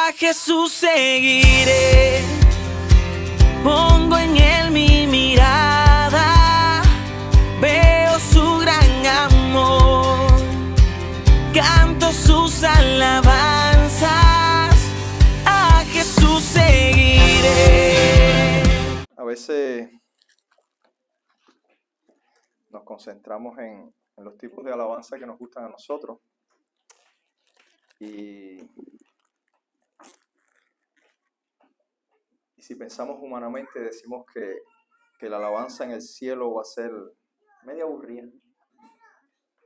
A Jesús seguiré, pongo en él mi mirada, veo su gran amor, canto sus alabanzas, a Jesús seguiré. A veces nos concentramos en los tipos de alabanza que nos gustan a nosotros y si pensamos humanamente decimos que la alabanza en el cielo va a ser media aburrida.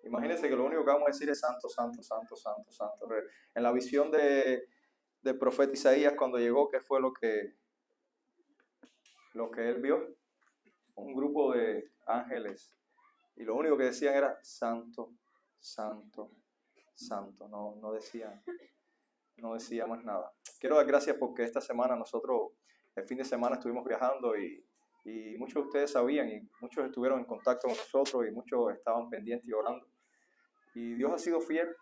Imagínense que lo único que vamos a decir es santo, santo, santo, santo, santo. En la visión del profeta Isaías cuando llegó, ¿qué fue lo que él vio? Un grupo de ángeles y lo único que decían era santo, santo, santo. No decía más nada. Quiero dar gracias porque esta semana nosotros, el fin de semana estuvimos viajando y muchos de ustedes sabían y muchos estuvieron en contacto con nosotros y muchos estaban pendientes y orando. Y Dios ha sido fiel.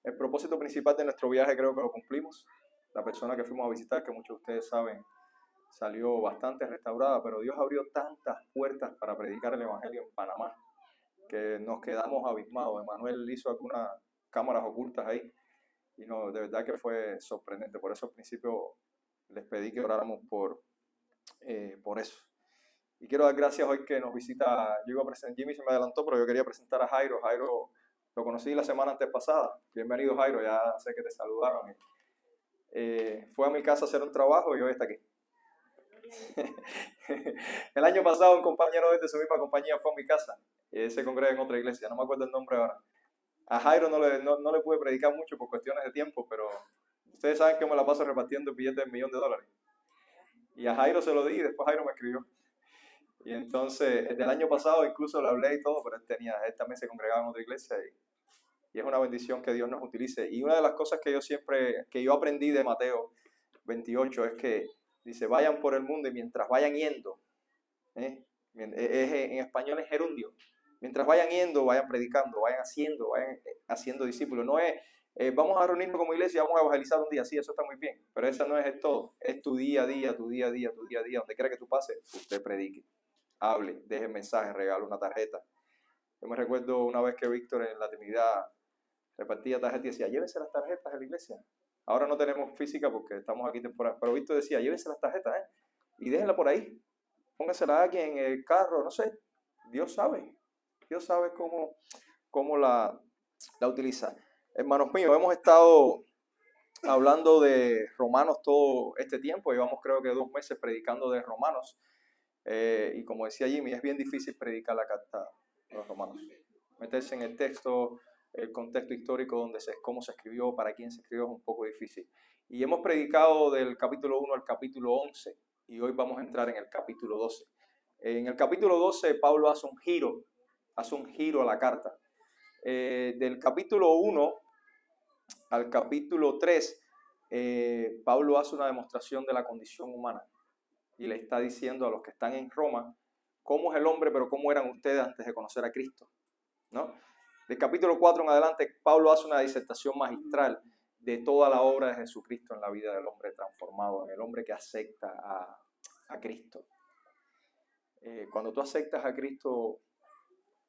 El propósito principal de nuestro viaje creo que lo cumplimos. La persona que fuimos a visitar, que muchos de ustedes saben, salió bastante restaurada, pero Dios abrió tantas puertas para predicar el Evangelio en Panamá que nos quedamos abismados. Emanuel hizo algunas cámaras ocultas ahí y no, de verdad que fue sorprendente. Por eso al principio les pedí que oráramos por eso. Y quiero dar gracias hoy que nos visita. Yo iba a presentar, Jimmy se me adelantó, pero yo quería presentar a Jairo. Jairo lo conocí la semana antes pasada. Bienvenido, Jairo, ya sé que te saludaron. Fue a mi casa a hacer un trabajo y hoy está aquí. El año pasado un compañero de su misma compañía fue a mi casa y él se congrega en otra iglesia, no me acuerdo el nombre ahora. A Jairo no le pude predicar mucho por cuestiones de tiempo, pero ustedes saben que me la paso repartiendo billetes de $1.000.000 y a Jairo se lo di y después Jairo me escribió y entonces el del año pasado incluso le hablé y todo, pero él también se congregaba en otra iglesia y es una bendición que Dios nos utilice. Y una de las cosas que yo aprendí de Mateo 28 es que dice, vayan por el mundo y mientras vayan yendo, en español es gerundio, mientras vayan yendo, vayan predicando, vayan haciendo discípulos. No es, vamos a reunirnos como iglesia y vamos a evangelizar un día, sí, eso está muy bien, pero esa no es el todo, es tu día a día, tu día a día, tu día a día, donde quiera que tú pases, usted predique, hable, deje mensaje, regale una tarjeta. Yo me recuerdo una vez que Víctor en la Trinidad repartía tarjetas y decía, llévense las tarjetas a la iglesia. Ahora no tenemos física porque estamos aquí temporal, pero Víctor decía, llévense las tarjetas, y déjenla por ahí. Pónganselas a alguien en el carro, no sé. Dios sabe cómo la utiliza. Hermanos míos, hemos estado hablando de Romanos todo este tiempo. Llevamos creo que 2 meses predicando de Romanos. Y como decía Jimmy, es bien difícil predicar la carta de los Romanos. Meterse en el texto, el contexto histórico, cómo se escribió, para quién se escribió, es un poco difícil. Y hemos predicado del capítulo 1 al capítulo 11 y hoy vamos a entrar en el capítulo 12. En el capítulo 12 Pablo hace un giro a la carta. Del capítulo 1 al capítulo 3, Pablo hace una demostración de la condición humana y le está diciendo a los que están en Roma cómo es el hombre, pero cómo eran ustedes antes de conocer a Cristo, ¿no? Del capítulo 4 en adelante, Pablo hace una disertación magistral de toda la obra de Jesucristo en la vida del hombre transformado, en el hombre que acepta a Cristo. Cuando tú aceptas a Cristo,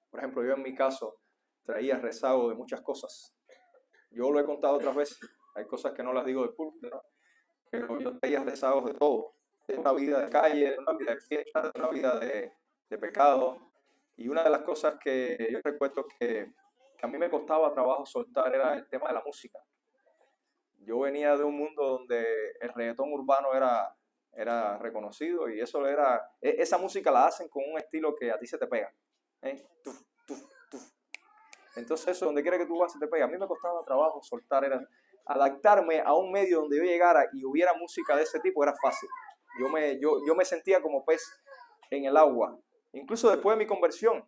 por ejemplo, yo en mi caso traía rezago de muchas cosas. Yo lo he contado otras veces, hay cosas que no las digo del púlpito, ¿no? Pero yo traía rezagos de todo, de una vida de calle, de una vida de fiesta, de una vida de pecado. Y una de las cosas que yo recuerdo que a mí me costaba trabajo soltar era el tema de la música. Yo venía de un mundo donde el reggaetón urbano era reconocido y esa música la hacen con un estilo que a ti se te pega. Tuf, tuf, tuf. Entonces eso, donde quiera que tú vas, se te pega. A mí me costaba trabajo soltar, adaptarme a un medio donde yo llegara y hubiera música de ese tipo, era fácil. Yo me sentía como pez en el agua. Incluso después de mi conversión,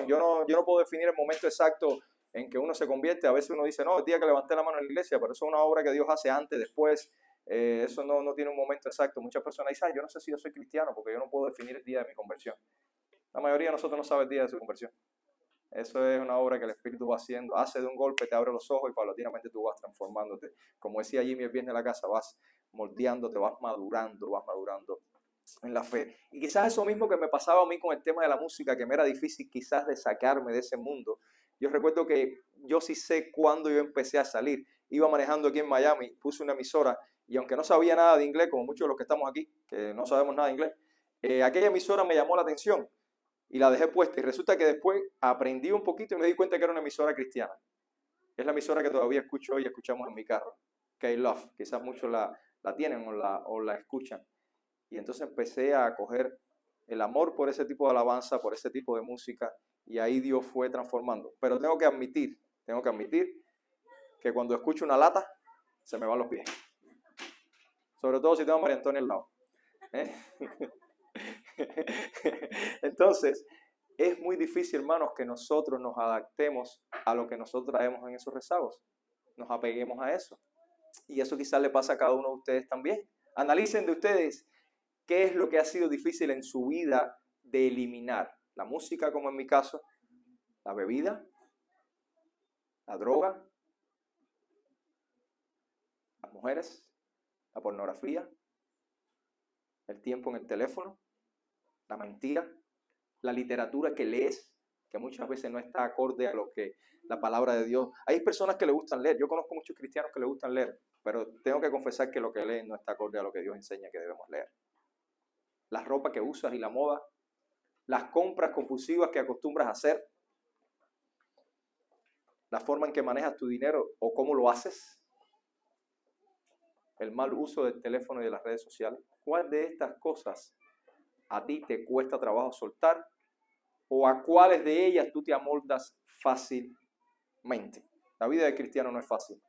yo no puedo definir el momento exacto en que uno se convierte. A veces uno dice, no, el día que levanté la mano en la iglesia, pero eso es una obra que Dios hace antes, después. Eso no tiene un momento exacto. Muchas personas dicen, yo no sé si yo soy cristiano porque yo no puedo definir el día de mi conversión. La mayoría de nosotros no sabe el día de su conversión. Eso es una obra que el Espíritu va haciendo. Hace de un golpe, te abre los ojos y paulatinamente tú vas transformándote. Como decía Jimmy el viernes en la casa, vas moldeándote, vas madurando en la fe. Y quizás eso mismo que me pasaba a mí con el tema de la música, que me era difícil quizás de sacarme de ese mundo. Yo recuerdo que yo sí sé cuándo yo empecé a salir. Iba manejando aquí en Miami, puse una emisora y aunque no sabía nada de inglés, como muchos de los que estamos aquí, que no sabemos nada de inglés, aquella emisora me llamó la atención y la dejé puesta. Y resulta que después aprendí un poquito y me di cuenta que era una emisora cristiana. Es la emisora que todavía escucho hoy y escuchamos en mi carro, K-Love. Quizás muchos la tienen o la escuchan. Y entonces empecé a coger el amor por ese tipo de alabanza, por ese tipo de música, y ahí Dios fue transformando. Pero tengo que admitir que cuando escucho una lata, se me van los pies. Sobre todo si tengo a María Antonia al lado. Entonces, es muy difícil, hermanos, que nosotros nos adaptemos a lo que nosotros traemos en esos rezagos. Nos apeguemos a eso. Y eso quizás le pasa a cada uno de ustedes también. Analicen de ustedes qué es lo que ha sido difícil en su vida de eliminar. La música, como en mi caso, la bebida, la droga, las mujeres, la pornografía, el tiempo en el teléfono, la mentira, la literatura que lees, que muchas veces no está acorde a lo que la palabra de Dios. Hay personas que le gustan leer. Yo conozco muchos cristianos que le gustan leer, pero tengo que confesar que lo que leen no está acorde a lo que Dios enseña que debemos leer. La ropa que usas y la moda, las compras compulsivas que acostumbras a hacer, la forma en que manejas tu dinero o cómo lo haces, el mal uso del teléfono y de las redes sociales. ¿Cuál de estas cosas a ti te cuesta trabajo soltar o a cuáles de ellas tú te amoldas fácilmente? La vida del cristiano no es fácil,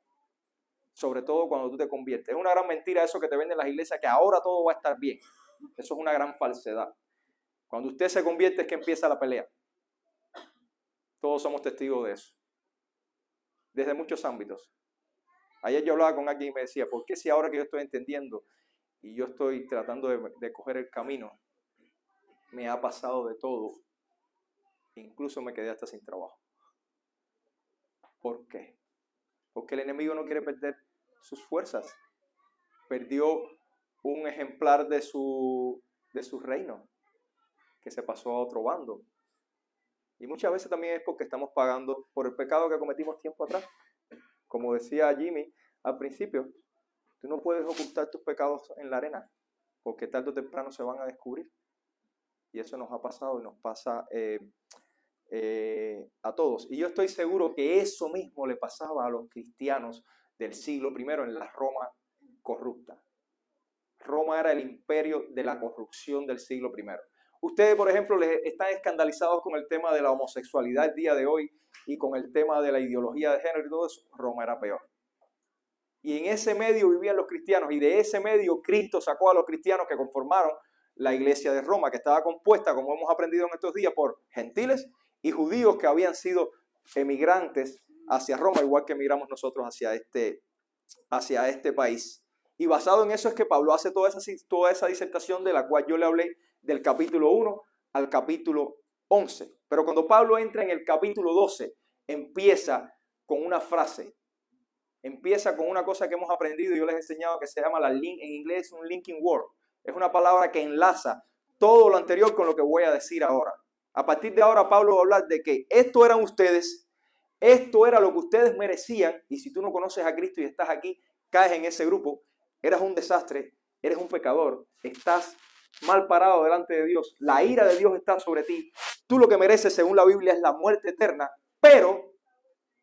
sobre todo cuando tú te conviertes. Es una gran mentira eso que te venden las iglesias, que ahora todo va a estar bien. Eso es una gran falsedad. Cuando usted se convierte es que empieza la pelea. Todos somos testigos de eso. Desde muchos ámbitos. Ayer yo hablaba con alguien y me decía, ¿por qué si ahora que yo estoy entendiendo y yo estoy tratando de coger el camino, me ha pasado de todo? Incluso me quedé hasta sin trabajo. ¿Por qué? Porque el enemigo no quiere perder sus fuerzas. Perdió un ejemplar de su reino, que se pasó a otro bando. Y muchas veces también es porque estamos pagando por el pecado que cometimos tiempo atrás. Como decía Jimmy al principio, tú no puedes ocultar tus pecados en la arena, porque tarde o temprano se van a descubrir. Y eso nos ha pasado y nos pasa a todos. Y yo estoy seguro que eso mismo le pasaba a los cristianos del siglo I en la Roma corrupta. Roma era el imperio de la corrupción del siglo I. Ustedes, por ejemplo, les están escandalizados con el tema de la homosexualidad el día de hoy y con el tema de la ideología de género y todo eso. Roma era peor. Y en ese medio vivían los cristianos y de ese medio Cristo sacó a los cristianos que conformaron la iglesia de Roma, que estaba compuesta, como hemos aprendido en estos días, por gentiles y judíos que habían sido emigrantes hacia Roma, igual que emigramos nosotros hacia este país. Y basado en eso es que Pablo hace toda esa disertación de la cual yo le hablé del capítulo 1 al capítulo 11. Pero cuando Pablo entra en el capítulo 12, empieza con una frase, empieza con una cosa que hemos aprendido y yo les he enseñado que se llama en inglés un linking word. Es una palabra que enlaza todo lo anterior con lo que voy a decir ahora. A partir de ahora Pablo va a hablar de que esto eran ustedes, esto era lo que ustedes merecían, y si tú no conoces a Cristo y estás aquí, caes en ese grupo, eres un desastre, eres un pecador, estás mal parado delante de Dios, la ira de Dios está sobre ti, tú lo que mereces según la Biblia es la muerte eterna, pero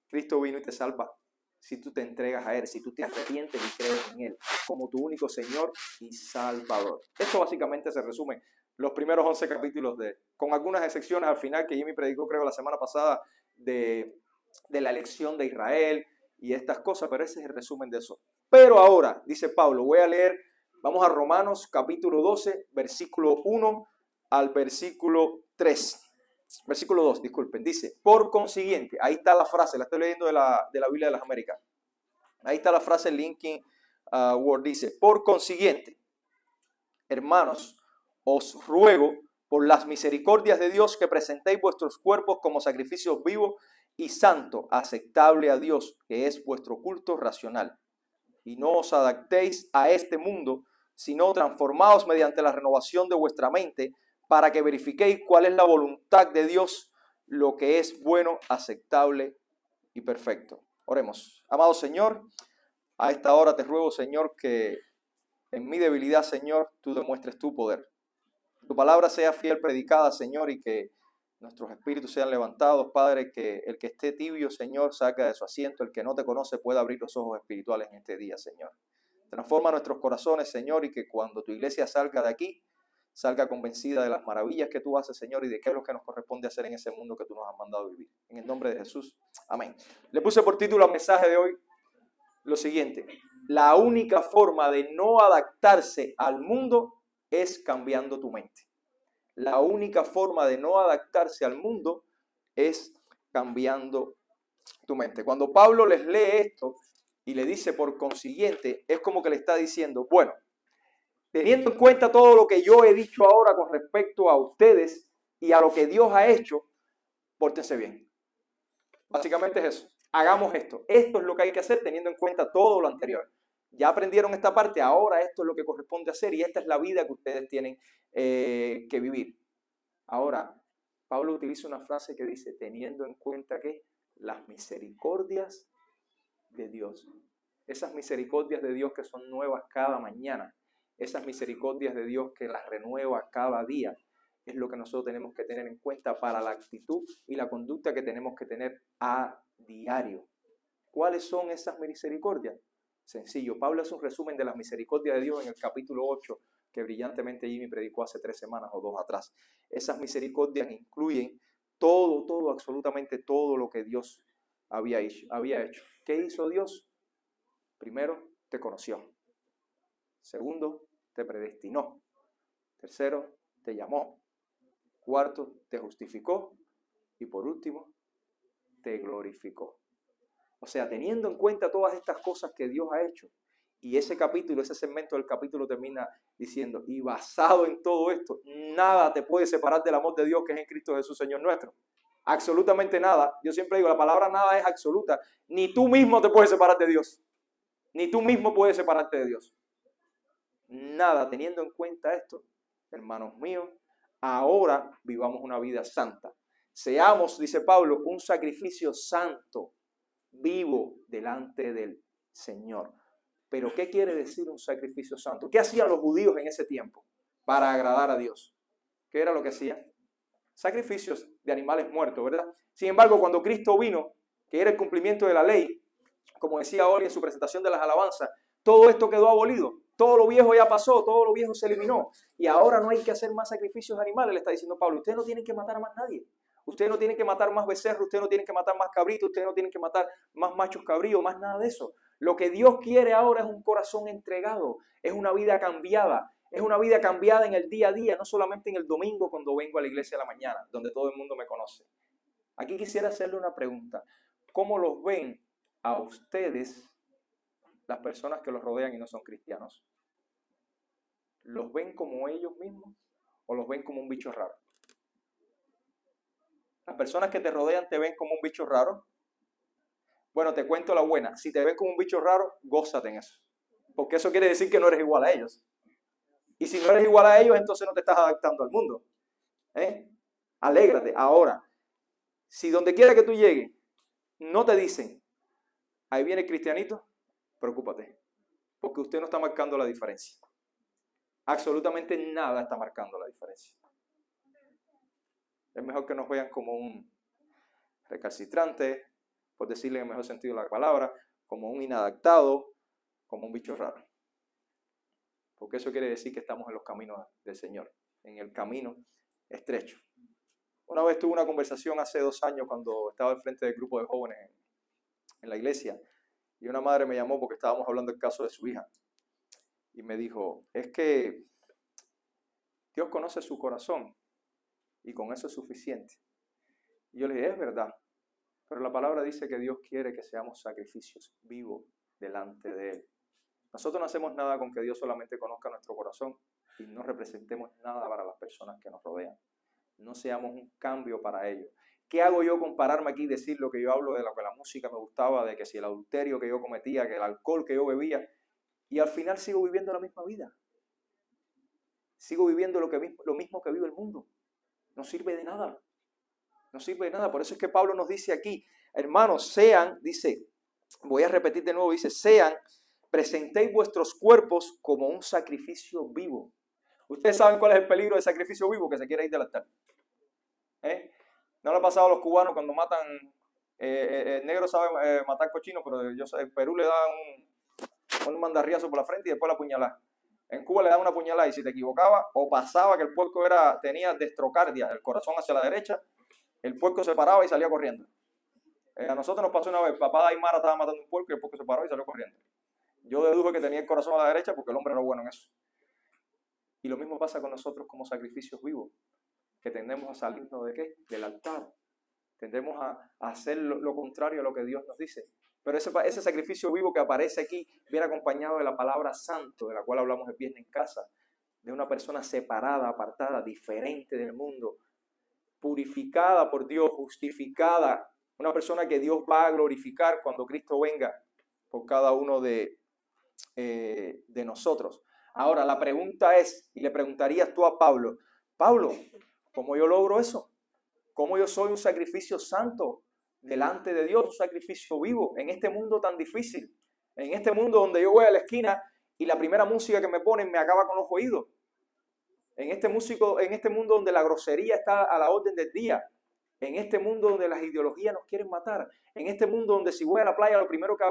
Cristo vino y te salva si tú te entregas a Él, si tú te arrepientes y crees en Él como tu único Señor y Salvador. Esto básicamente se resume los primeros 11 capítulos con algunas excepciones al final que Jimmy predicó creo la semana pasada de la elección de Israel y estas cosas, pero ese es el resumen de eso. Pero ahora, dice Pablo, voy a leer, vamos a Romanos capítulo 12, versículo 1 al versículo 3. Versículo 2, disculpen, dice, por consiguiente, ahí está la frase, la estoy leyendo de la Biblia de las Américas. Ahí está la frase linking word, dice, por consiguiente, hermanos, os ruego por las misericordias de Dios, que presentéis vuestros cuerpos como sacrificios vivos y santos, aceptable a Dios, que es vuestro culto racional. Y no os adaptéis a este mundo, sino transformaos mediante la renovación de vuestra mente, para que verifiquéis cuál es la voluntad de Dios, lo que es bueno, aceptable y perfecto. Oremos. Amado Señor, a esta hora te ruego, Señor, que en mi debilidad, Señor, tú demuestres tu poder. Tu palabra sea fiel predicada, Señor, y que nuestros espíritus sean levantados, Padre, que el que esté tibio, Señor, saca de su asiento, el que no te conoce pueda abrir los ojos espirituales en este día, Señor. Transforma nuestros corazones, Señor, y que cuando tu iglesia salga de aquí, salga convencida de las maravillas que tú haces, Señor, y de qué es lo que nos corresponde hacer en ese mundo que tú nos has mandado vivir. En el nombre de Jesús. Amén. Le puse por título al mensaje de hoy lo siguiente: la única forma de no adaptarse al mundo es cambiando tu mente. La única forma de no adaptarse al mundo es cambiando tu mente. Cuando Pablo les lee esto y le dice por consiguiente, es como que le está diciendo, bueno, teniendo en cuenta todo lo que yo he dicho ahora con respecto a ustedes y a lo que Dios ha hecho, pórtense bien. Básicamente es eso. Hagamos esto. Esto es lo que hay que hacer teniendo en cuenta todo lo anterior. Ya aprendieron esta parte, ahora esto es lo que corresponde hacer y esta es la vida que ustedes tienen que vivir. Ahora, Pablo utiliza una frase que dice, teniendo en cuenta que las misericordias de Dios, esas misericordias de Dios que son nuevas cada mañana, esas misericordias de Dios que las renueva cada día, es lo que nosotros tenemos que tener en cuenta para la actitud y la conducta que tenemos que tener a diario. ¿Cuáles son esas misericordias? Sencillo, Pablo es un resumen de las misericordias de Dios en el capítulo 8, que brillantemente Jimmy predicó hace 3 semanas o 2 atrás. Esas misericordias incluyen todo, absolutamente todo lo que Dios había hecho. ¿Qué hizo Dios? Primero, te conoció. Segundo, te predestinó. Tercero, te llamó. Cuarto, te justificó. Y por último, te glorificó. O sea, teniendo en cuenta todas estas cosas que Dios ha hecho, y ese capítulo, ese segmento del capítulo termina diciendo, y basado en todo esto, nada te puede separar del amor de Dios que es en Cristo Jesús, Señor nuestro. Absolutamente nada. Yo siempre digo, la palabra nada es absoluta. Ni tú mismo te puedes separar de Dios. Ni tú mismo puedes separarte de Dios. Nada. Teniendo en cuenta esto, hermanos míos, ahora vivamos una vida santa. Seamos, dice Pablo, un sacrificio santo, vivo delante del Señor. Pero ¿qué quiere decir un sacrificio santo? ¿Qué hacían los judíos en ese tiempo para agradar a Dios? ¿Qué era lo que hacían? Sacrificios de animales muertos, ¿verdad? Sin embargo, cuando Cristo vino, que era el cumplimiento de la ley, como decía hoy en su presentación de las alabanzas, todo esto quedó abolido. Todo lo viejo ya pasó, todo lo viejo se eliminó. Y ahora no hay que hacer más sacrificios animales, le está diciendo Pablo. Ustedes no tienen que matar a más nadie. Ustedes no tienen que matar más becerros, ustedes no tienen que matar más cabritos, ustedes no tienen que matar más machos cabríos, más nada de eso. Lo que Dios quiere ahora es un corazón entregado, es una vida cambiada. Es una vida cambiada en el día a día, no solamente en el domingo cuando vengo a la iglesia a la mañana, donde todo el mundo me conoce. Aquí quisiera hacerle una pregunta. ¿Cómo los ven a ustedes las personas que los rodean y no son cristianos? ¿Los ven como ellos mismos o los ven como un bicho raro? Las personas que te rodean te ven como un bicho raro. Bueno, te cuento la buena. Si te ven como un bicho raro, gózate en eso. Porque eso quiere decir que no eres igual a ellos. Y si no eres igual a ellos, entonces no te estás adaptando al mundo. Alégrate. Ahora, si donde quiera que tú llegues, no te dicen, ahí viene el cristianito, preocúpate. Porque usted no está marcando la diferencia. Absolutamente nada está marcando la diferencia. Es mejor que nos vean como un recalcitrante, por decirle en el mejor sentido de la palabra, como un inadaptado, como un bicho raro. Porque eso quiere decir que estamos en los caminos del Señor, en el camino estrecho. Una vez tuve una conversación hace 2 años cuando estaba al frente del grupo de jóvenes en la iglesia, y una madre me llamó porque estábamos hablando del caso de su hija. Y me dijo, es que Dios conoce su corazón y con eso es suficiente. Y yo le dije, es verdad, pero la palabra dice que Dios quiere que seamos sacrificios vivos delante de Él. Nosotros no hacemos nada con que Dios solamente conozca nuestro corazón. y no representemos nada para las personas que nos rodean. No seamos un cambio para ellos. ¿Qué hago yo con pararme aquí y decir lo que yo hablo de lo que la música me gustaba, de que si el adulterio que yo cometía, que el alcohol que yo bebía, y al final sigo viviendo la misma vida? Sigo viviendo lo mismo que vive el mundo. No sirve de nada. No sirve de nada. Por eso es que Pablo nos dice aquí, hermanos, sean, dice, voy a repetir de nuevo, dice, presentéis vuestros cuerpos como un sacrificio vivo. Ustedes saben cuál es el peligro del sacrificio vivo, que se quiere ir del altar. No le ha pasado a los cubanos cuando matan, el negro sabe matar cochinos, pero yo sé, en Perú le dan un mandarriazo por la frente y después la apuñalada. En Cuba le dan una puñalada y si te equivocaba o pasaba que el puerco tenía destrocardia, el corazón hacia la derecha, el puerco se paraba y salía corriendo. A nosotros nos pasó una vez, papá de Aymara estaba matando un puerco y el puerco se paró y salió corriendo. Yo deduje que tenía el corazón a la derecha porque el hombre era bueno en eso. Y lo mismo pasa con nosotros como sacrificios vivos, que tendemos a salirnos ¿de qué? Del altar. Tendemos a hacer lo contrario a lo que Dios nos dice. Pero ese sacrificio vivo que aparece aquí viene acompañado de la palabra santo, de la cual hablamos el viernes en casa, de una persona separada, apartada, diferente del mundo, purificada por Dios, justificada, una persona que Dios va a glorificar cuando Cristo venga por cada uno de nosotros. Ahora, la pregunta es, y le preguntarías tú a Pablo, Pablo, ¿cómo yo logro eso? ¿Cómo yo soy un sacrificio santo delante de Dios, un sacrificio vivo en este mundo tan difícil? En este mundo donde yo voy a la esquina y la primera música que me ponen me acaba con los oídos. En este mundo donde la grosería está a la orden del día. En este mundo donde las ideologías nos quieren matar. En este mundo donde si voy a la playa lo primero que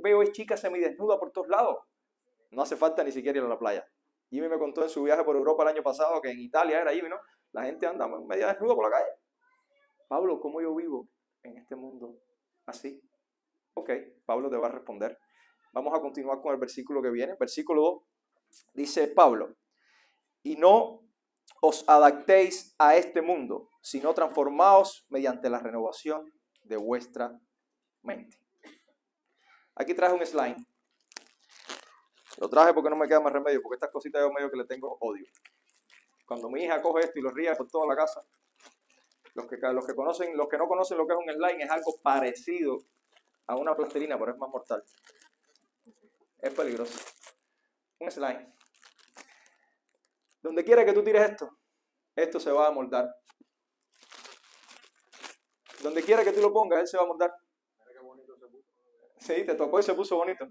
veo es chicas semidesnudas por todos lados. No hace falta ni siquiera ir a la playa. Jimmy me contó en su viaje por Europa el año pasado que en Italia era Jimmy, ¿no? La gente anda media desnuda por la calle. Pablo, ¿cómo yo vivo en este mundo así? Ok, Pablo te va a responder. Vamos a continuar con el versículo que viene. Versículo 2 dice Pablo, y no os adaptéis a este mundo, sino transformaos mediante la renovación de vuestra mente. Aquí traje un slide. Lo traje porque no me queda más remedio, porque estas cositas yo medio que le tengo odio. Cuando mi hija coge esto y lo ríe por toda la casa, los que no conocen lo que es un slime, es algo parecido a una plastilina, pero es más mortal. Es peligroso. Un slime. Donde quiera que tú tires esto se va a moldar. Donde quiera que tú lo pongas, él se va a moldar. Sí, te tocó y se puso bonito.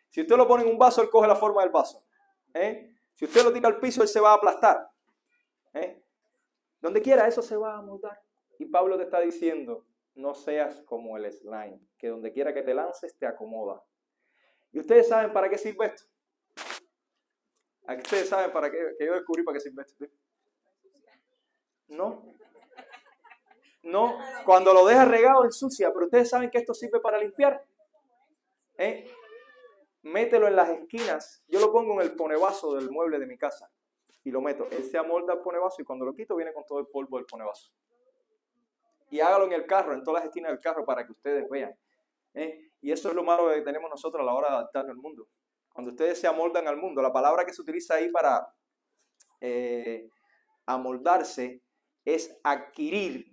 Si usted lo pone en un vaso, él coge la forma del vaso. Si usted lo tira al piso, él se va a aplastar. Donde quiera, eso se va a moldar. Y Pablo te está diciendo, no seas como el slime, que donde quiera que te lances, te acomoda. ¿Y ustedes saben para qué sirve esto? ¿Ustedes saben para qué? Que yo descubrí para qué sirve esto. No, cuando lo dejas regado ensucia, pero ustedes saben que esto sirve para limpiar. Mételo en las esquinas. Yo lo pongo en el ponevaso del mueble de mi casa y lo meto. Él se amolda el ponevaso y cuando lo quito viene con todo el polvo del ponevaso. Y hágalo en el carro, en todas las esquinas del carro para que ustedes vean. Y eso es lo malo que tenemos nosotros a la hora de adaptarnos al mundo. Cuando ustedes se amoldan al mundo, la palabra que se utiliza ahí para amoldarse es adquirir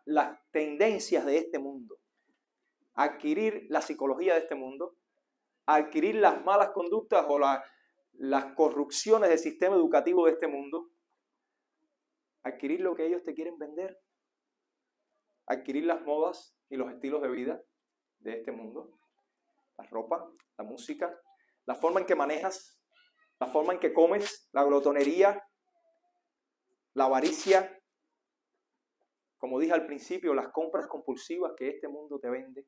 las tendencias de este mundo, adquirir la psicología de este mundo, adquirir las malas conductas o las corrupciones del sistema educativo de este mundo, adquirir lo que ellos te quieren vender, adquirir las modas y los estilos de vida de este mundo, la ropa, la música, la forma en que manejas, la forma en que comes, la glotonería, la avaricia, como dije al principio, las compras compulsivas que este mundo te vende.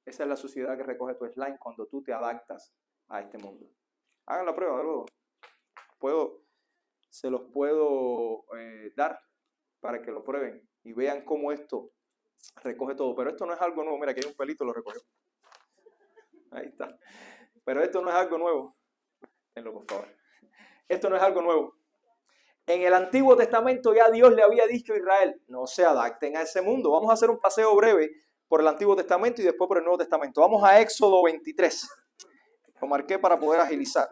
Esa es la suciedad que recoge tu slime cuando tú te adaptas a este mundo. Hagan la prueba de luego. Se los puedo dar para que lo prueben y vean cómo esto recoge todo. Pero esto no es algo nuevo. Mira, aquí hay un pelito, lo recogió. Ahí está. Pero esto no es algo nuevo. Tenlo, por favor. Esto no es algo nuevo. En el Antiguo Testamento ya Dios le había dicho a Israel, no se adapten a ese mundo. Vamos a hacer un paseo breve por el Antiguo Testamento y después por el Nuevo Testamento. Vamos a Éxodo 23. Lo marqué para poder agilizar.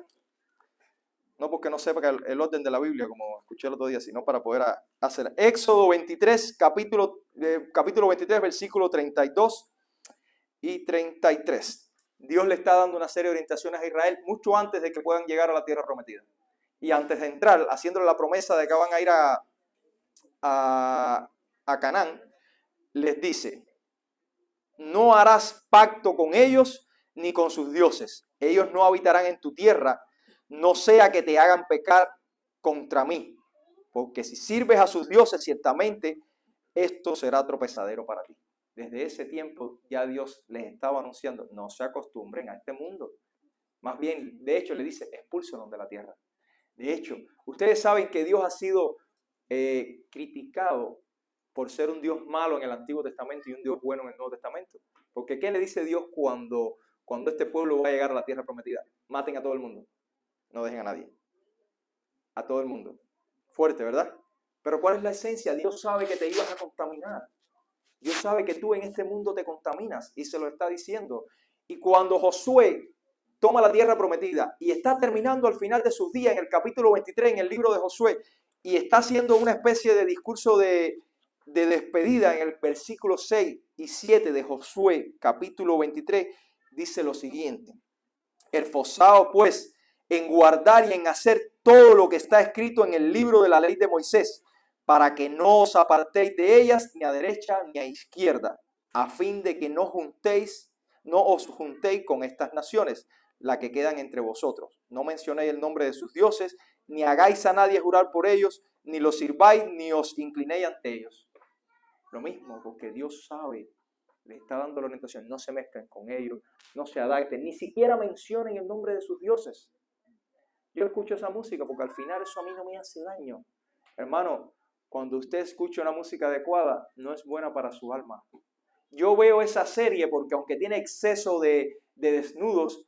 No porque no sepa el orden de la Biblia, como escuché el otro día, sino para poder hacer. Éxodo 23, capítulo 23, versículo 32 y 33. Dios le está dando una serie de orientaciones a Israel mucho antes de que puedan llegar a la tierra prometida. Y antes de entrar, haciéndole la promesa de que van a ir a Canaán, les dice: no harás pacto con ellos ni con sus dioses. Ellos no habitarán en tu tierra, no sea que te hagan pecar contra mí. Porque si sirves a sus dioses, ciertamente esto será tropezadero para ti. Desde ese tiempo ya Dios les estaba anunciando: no se acostumbren a este mundo. Más bien, de hecho, le dice: expúlsenos de la tierra. De hecho, ustedes saben que Dios ha sido criticado por ser un Dios malo en el Antiguo Testamento y un Dios bueno en el Nuevo Testamento. Porque ¿qué le dice Dios cuando este pueblo va a llegar a la tierra prometida? Maten a todo el mundo. No dejen a nadie. A todo el mundo. Fuerte, ¿verdad? Pero ¿cuál es la esencia? Dios sabe que te ibas a contaminar. Dios sabe que tú en este mundo te contaminas y se lo está diciendo. Y cuando Josué toma la tierra prometida y está terminando al final de sus días en el capítulo 23 en el libro de Josué y está haciendo una especie de discurso de despedida en el versículo 6 y 7 de Josué capítulo 23, dice lo siguiente: esforzaos pues en guardar y en hacer todo lo que está escrito en el libro de la ley de Moisés, para que no os apartéis de ellas ni a derecha ni a izquierda, a fin de que no os juntéis con estas naciones, las que quedan entre vosotros. No mencionéis el nombre de sus dioses, ni hagáis a nadie jurar por ellos, ni los sirváis, ni os inclinéis ante ellos. Lo mismo, porque Dios sabe, le está dando la orientación: no se mezclen con ellos, no se adapten, ni siquiera mencionen el nombre de sus dioses. Yo escucho esa música porque al final eso a mí no me hace daño. Hermano, cuando usted escucha una música adecuada, no es buena para su alma. Yo veo esa serie porque aunque tiene exceso de desnudos,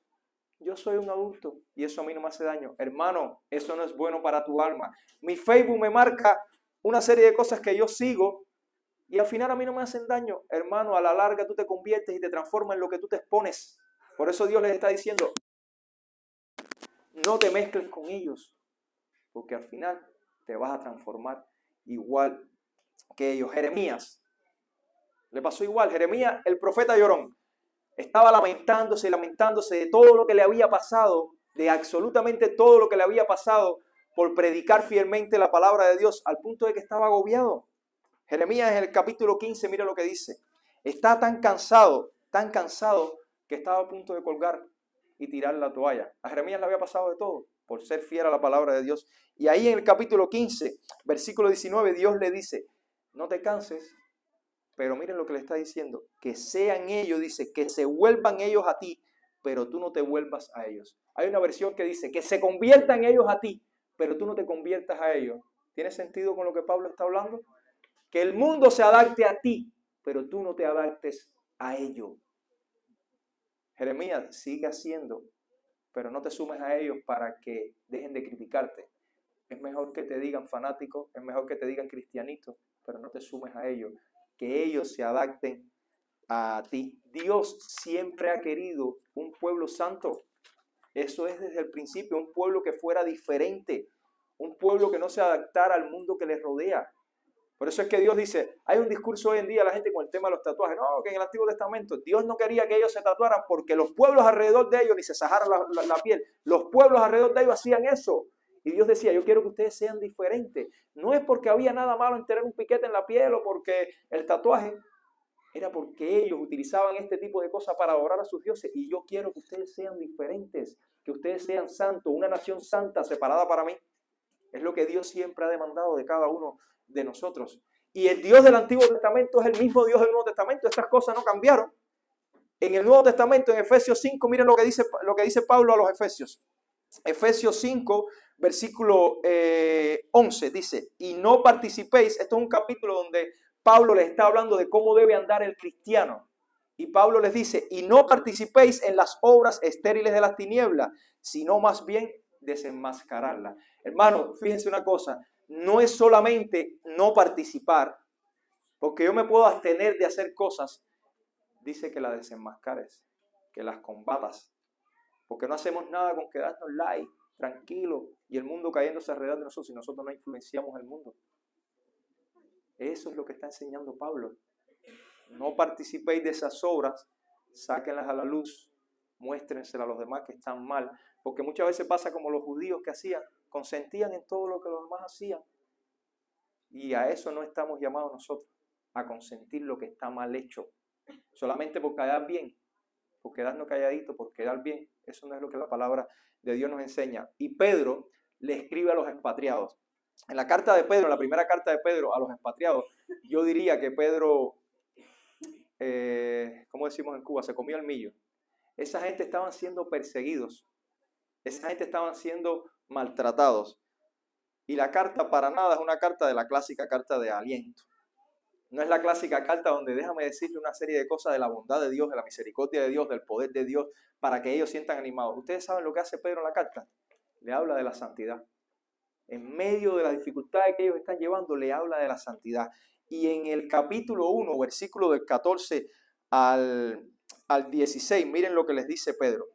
yo soy un adulto y eso a mí no me hace daño. Hermano, eso no es bueno para tu alma. Mi Facebook me marca una serie de cosas que yo sigo y al final a mí no me hacen daño. Hermano, a la larga tú te conviertes y te transformas en lo que tú te expones. Por eso Dios les está diciendo: no te mezcles con ellos, porque al final te vas a transformar igual que ellos. Jeremías le pasó igual. Jeremías, el profeta llorón, estaba lamentándose de todo lo que le había pasado, de absolutamente todo lo que le había pasado por predicar fielmente la palabra de Dios, al punto de que estaba agobiado. Jeremías en el capítulo 15, mira lo que dice: está tan cansado, que estaba a punto de colgar y tirar la toalla. A Jeremías le había pasado de todo por ser fiel a la palabra de Dios. Y ahí en el capítulo 15, versículo 19, Dios le dice: no te canses, pero miren lo que le está diciendo: que sean ellos, dice, que se vuelvan ellos a ti, pero tú no te vuelvas a ellos. Hay una versión que dice: que se conviertan ellos a ti, pero tú no te conviertas a ellos. ¿Tiene sentido con lo que Pablo está hablando? Que el mundo se adapte a ti, pero tú no te adaptes a ellos. Jeremías, sigue haciendo, pero no te sumes a ellos para que dejen de criticarte. Es mejor que te digan fanático, es mejor que te digan cristianito, pero no te sumes a ellos. Que ellos se adapten a ti. Dios siempre ha querido un pueblo santo. Eso es desde el principio, un pueblo que fuera diferente, un pueblo que no se adaptara al mundo que les rodea. Por eso es que Dios dice, hay un discurso hoy en día la gente con el tema de los tatuajes. No, que en el Antiguo Testamento Dios no quería que ellos se tatuaran porque los pueblos alrededor de ellos ni se sajaran la piel. Los pueblos alrededor de ellos hacían eso. Y Dios decía: yo quiero que ustedes sean diferentes. No es porque había nada malo en tener un piquete en la piel o porque el tatuaje. Era porque ellos utilizaban este tipo de cosas para adorar a sus dioses. Y yo quiero que ustedes sean diferentes, que ustedes sean santos, una nación santa separada para mí. Es lo que Dios siempre ha demandado de cada uno de nosotros. Y el Dios del Antiguo Testamento es el mismo Dios del Nuevo Testamento. Estas cosas no cambiaron. En el Nuevo Testamento, en Efesios 5, miren lo que dice Pablo a los Efesios. Efesios 5, versículo 11, dice: y no participéis. Esto es un capítulo donde Pablo les está hablando de cómo debe andar el cristiano. Y Pablo les dice: y no participéis en las obras estériles de las tinieblas, sino más bien desenmascararlas. Hermano, fíjense una cosa: no es solamente no participar, porque yo me puedo abstener de hacer cosas. Dice que las desenmascares, que las combatas, porque no hacemos nada con quedarnos like. tranquilo, y el mundo cayéndose alrededor de nosotros, y nosotros no influenciamos el mundo. Eso es lo que está enseñando Pablo. No participéis de esas obras, sáquenlas a la luz, muéstrensela a los demás que están mal, porque muchas veces pasa como los judíos que hacían, consentían en todo lo que los demás hacían, y a eso no estamos llamados nosotros, a consentir lo que está mal hecho, solamente por quedar bien, por quedarnos calladitos, por quedar bien. Eso no es lo que la palabra de Dios nos enseña. Y Pedro le escribe a los expatriados. En la carta de Pedro, en la primera carta de Pedro a los expatriados, yo diría que Pedro, como decimos en Cuba, se comió el millo. Esa gente estaban siendo perseguidos, esa gente estaban siendo maltratados. Y la carta para nada es una carta de la clásica carta de aliento. No es la clásica carta donde déjame decirle una serie de cosas de la bondad de Dios, de la misericordia de Dios, del poder de Dios, para que ellos sientan animados. ¿Ustedes saben lo que hace Pedro en la carta? Le habla de la santidad. En medio de las dificultades que ellos están llevando, le habla de la santidad. Y en el capítulo 1, versículo del 14 al 16, miren lo que les dice Pedro.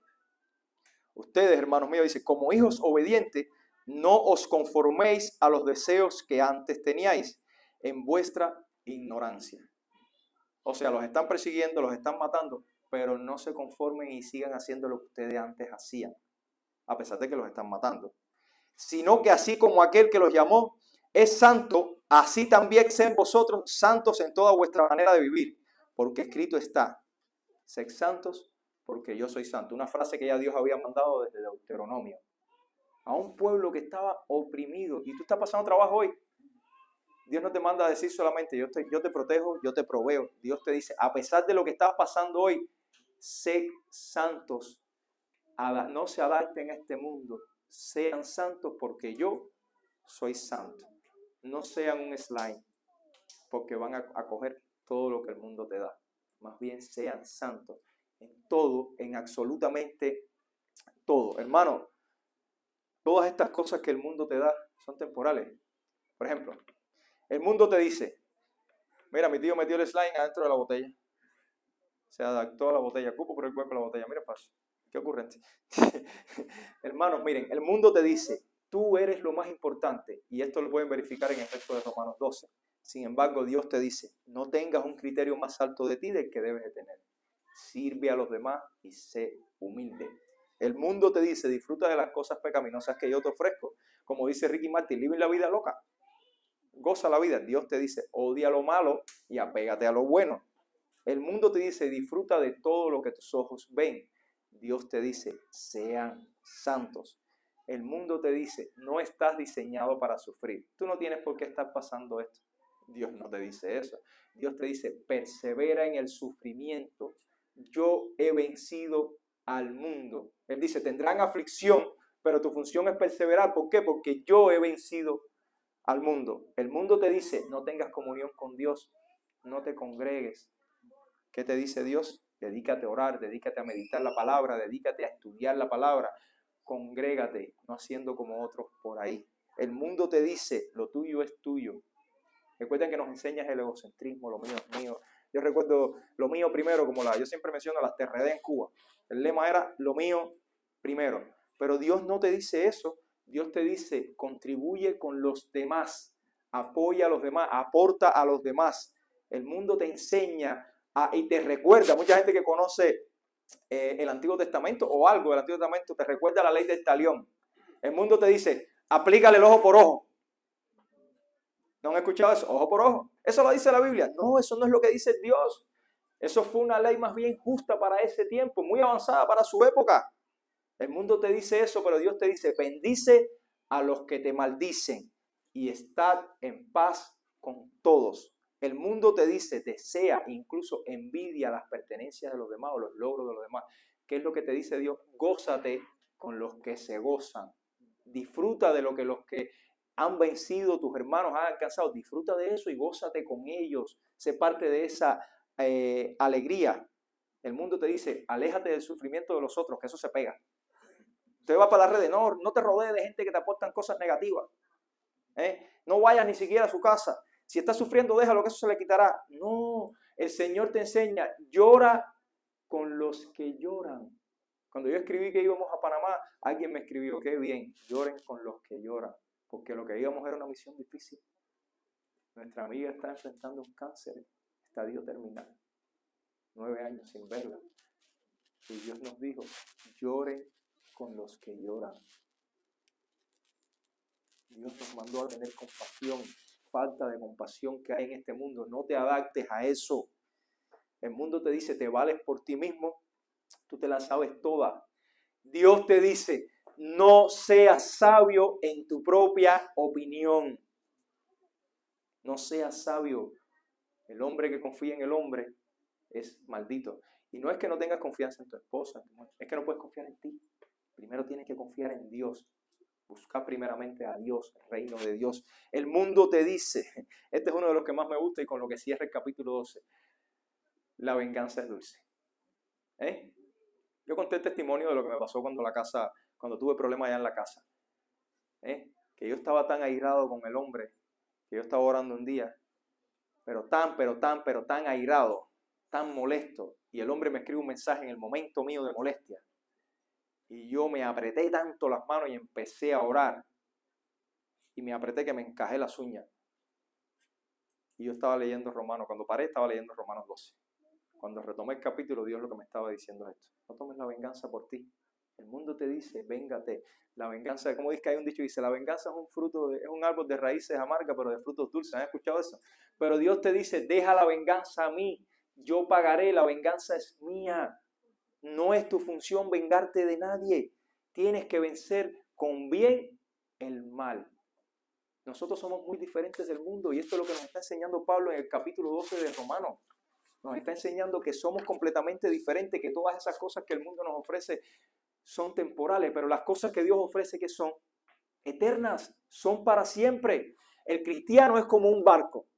Ustedes, hermanos míos, dice, como hijos obedientes, no os conforméis a los deseos que antes teníais en vuestra ignorancia. O sea, los están persiguiendo, los están matando, pero no se conformen y sigan haciendo lo que ustedes antes hacían, a pesar de que los están matando. Sino que así como aquel que los llamó es santo, así también sean vosotros santos en toda vuestra manera de vivir, porque escrito está, sed santos porque yo soy santo. Una frase que ya Dios había mandado desde Deuteronomio a un pueblo que estaba oprimido. Y tú estás pasando trabajo hoy. Dios no te manda a decir solamente yo te protejo, yo te proveo. Dios te dice, a pesar de lo que estás pasando hoy, sed santos. No se adapten a este mundo. Sean santos porque yo soy santo. No sean un slime porque van a coger todo lo que el mundo te da. Más bien sean santos en todo, en absolutamente todo. Hermano, todas estas cosas que el mundo te da son temporales. Por ejemplo, el mundo te dice, mira, mi tío metió el slime adentro de la botella. Se adaptó a la botella, cupo por el cuerpo de la botella. Mira, paso. Qué ocurrente. Hermanos, miren, el mundo te dice, tú eres lo más importante. Y esto lo pueden verificar en el texto de Romanos 12. Sin embargo, Dios te dice, no tengas un criterio más alto de ti del que debes de tener. Sirve a los demás y sé humilde. El mundo te dice, disfruta de las cosas pecaminosas que yo te ofrezco. Como dice Ricky Martin, vive la vida loca. Goza la vida. Dios te dice, odia lo malo y apégate a lo bueno. El mundo te dice, disfruta de todo lo que tus ojos ven. Dios te dice, sean santos. El mundo te dice, no estás diseñado para sufrir. Tú no tienes por qué estar pasando esto. Dios no te dice eso. Dios te dice, persevera en el sufrimiento. Yo he vencido al mundo. Él dice, tendrán aflicción, pero tu función es perseverar. ¿Por qué? Porque yo he vencido al mundo. El mundo te dice, no tengas comunión con Dios, no te congregues. ¿Qué te dice Dios? Dedícate a orar, dedícate a meditar la palabra, dedícate a estudiar la palabra. Congrégate, no haciendo como otros por ahí. El mundo te dice, lo tuyo es tuyo. Recuerden que nos enseñas el egocentrismo, lo mío es mío. Yo recuerdo lo mío primero, yo siempre menciono las TRD en Cuba. El lema era lo mío primero. Pero Dios no te dice eso. Dios te dice, contribuye con los demás, apoya a los demás, aporta a los demás. El mundo te enseña y te recuerda, mucha gente que conoce el Antiguo Testamento o algo del Antiguo Testamento, te recuerda la ley del talión. El mundo te dice, aplícale el ojo por ojo. ¿No han escuchado eso? Ojo por ojo. ¿Eso lo dice la Biblia? No, eso no es lo que dice Dios. Eso fue una ley más bien justa para ese tiempo, muy avanzada para su época. El mundo te dice eso, pero Dios te dice, bendice a los que te maldicen y estad en paz con todos. El mundo te dice, desea, incluso envidia las pertenencias de los demás o los logros de los demás. ¿Qué es lo que te dice Dios? Gózate con los que se gozan. Disfruta de lo que los que han vencido, tus hermanos han alcanzado. Disfruta de eso y gózate con ellos. Sé parte de esa alegría. El mundo te dice, aléjate del sufrimiento de los otros, que eso se pega. Usted va para las redes, no te rodees de gente que te aportan cosas negativas. No vayas ni siquiera a su casa. Si está sufriendo, déjalo, que eso se le quitará. No, el Señor te enseña, llora con los que lloran. Cuando yo escribí que íbamos a Panamá, alguien me escribió, qué bien, lloren con los que lloran, porque lo que íbamos era una misión difícil. Nuestra amiga está enfrentando un cáncer, estadio terminal, 9 años sin verla. Y Dios nos dijo, lloren con los que lloran. Dios nos mandó a tener compasión, falta de compasión que hay en este mundo. No te adaptes a eso. El mundo te dice, te vales por ti mismo, tú te la sabes toda. Dios te dice, no seas sabio en tu propia opinión. No seas sabio. El hombre que confía en el hombre es maldito. Y no es que no tengas confianza en tu esposa, es que no puedes confiar en ti. Primero tienes que confiar en Dios. Buscar primeramente a Dios, el reino de Dios. El mundo te dice, este es uno de los que más me gusta y con lo que cierra el capítulo 12, la venganza es dulce. Yo conté el testimonio de lo que me pasó cuando tuve problemas allá en la casa. Que yo estaba tan airado con el hombre, que yo estaba orando un día, pero tan airado, tan molesto, y el hombre me escribe un mensaje en el momento mío de molestia. Y yo me apreté tanto las manos y empecé a orar. Y me apreté que me encajé las uñas. Y yo estaba leyendo Romanos. Cuando paré, estaba leyendo Romanos 12. Cuando retomé el capítulo, Dios lo que me estaba diciendo es esto. No tomes la venganza por ti. El mundo te dice, véngate. La venganza, como dice que hay un dicho, dice, la venganza es es un árbol de raíces amargas, pero de frutos dulces. ¿Han escuchado eso? Pero Dios te dice, deja la venganza a mí. Yo pagaré, la venganza es mía. No es tu función vengarte de nadie. Tienes que vencer con bien el mal. Nosotros somos muy diferentes del mundo y esto es lo que nos está enseñando Pablo en el capítulo 12 de Romanos. Nos está enseñando que somos completamente diferentes, que todas esas cosas que el mundo nos ofrece son temporales, pero las cosas que Dios ofrece que son eternas, son para siempre. El cristiano es como un barco.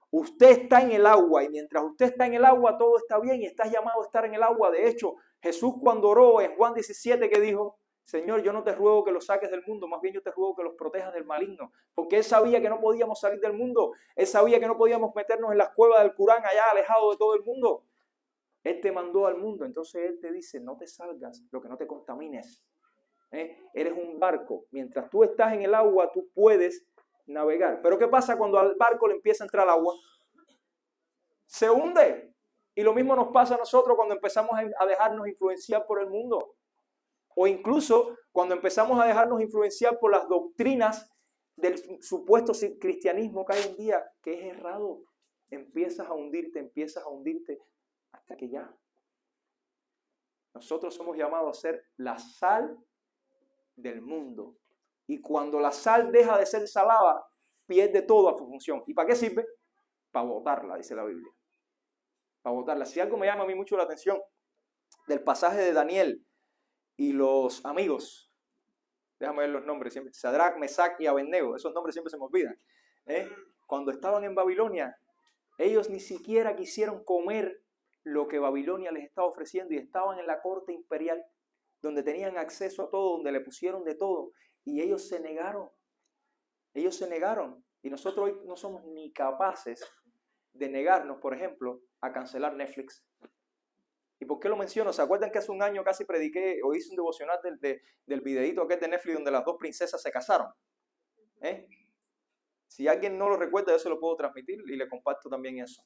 Usted está en el agua y mientras usted está en el agua todo está bien y estás llamado a estar en el agua. De hecho, Jesús cuando oró en Juan 17 que dijo, Señor, yo no te ruego que los saques del mundo, más bien yo te ruego que los protejas del maligno. Porque Él sabía que no podíamos salir del mundo. Él sabía que no podíamos meternos en las cuevas del Curán allá alejado de todo el mundo. Él te mandó al mundo, entonces Él te dice, no te salgas, lo que no te contamines. Eres un barco. Mientras tú estás en el agua, tú puedes navegar. Pero ¿qué pasa cuando al barco le empieza a entrar agua? Se hunde. Y lo mismo nos pasa a nosotros cuando empezamos a dejarnos influenciar por el mundo. O incluso cuando empezamos a dejarnos influenciar por las doctrinas del supuesto cristianismo que hay hoy en día, que es errado. Empiezas a hundirte, hasta que ya. Nosotros somos llamados a ser la sal del mundo. Y cuando la sal deja de ser salada, pierde toda su función. ¿Y para qué sirve? Para botarla, dice la Biblia. Para botarla. Si algo me llama a mí mucho la atención del pasaje de Daniel y los amigos, déjame ver los nombres siempre, Sadrach, Mesach y Abednego, esos nombres siempre se me olvidan. Cuando estaban en Babilonia, ellos ni siquiera quisieron comer lo que Babilonia les estaba ofreciendo y estaban en la corte imperial, donde tenían acceso a todo, donde le pusieron de todo. Y ellos se negaron. Y nosotros hoy no somos ni capaces de negarnos, por ejemplo, a cancelar Netflix. ¿Y por qué lo menciono? ¿Se acuerdan que hace un año casi prediqué o hice un devocional del videíto aquel de Netflix donde las dos princesas se casaron? Si alguien no lo recuerda, yo se lo puedo transmitir y le comparto también eso.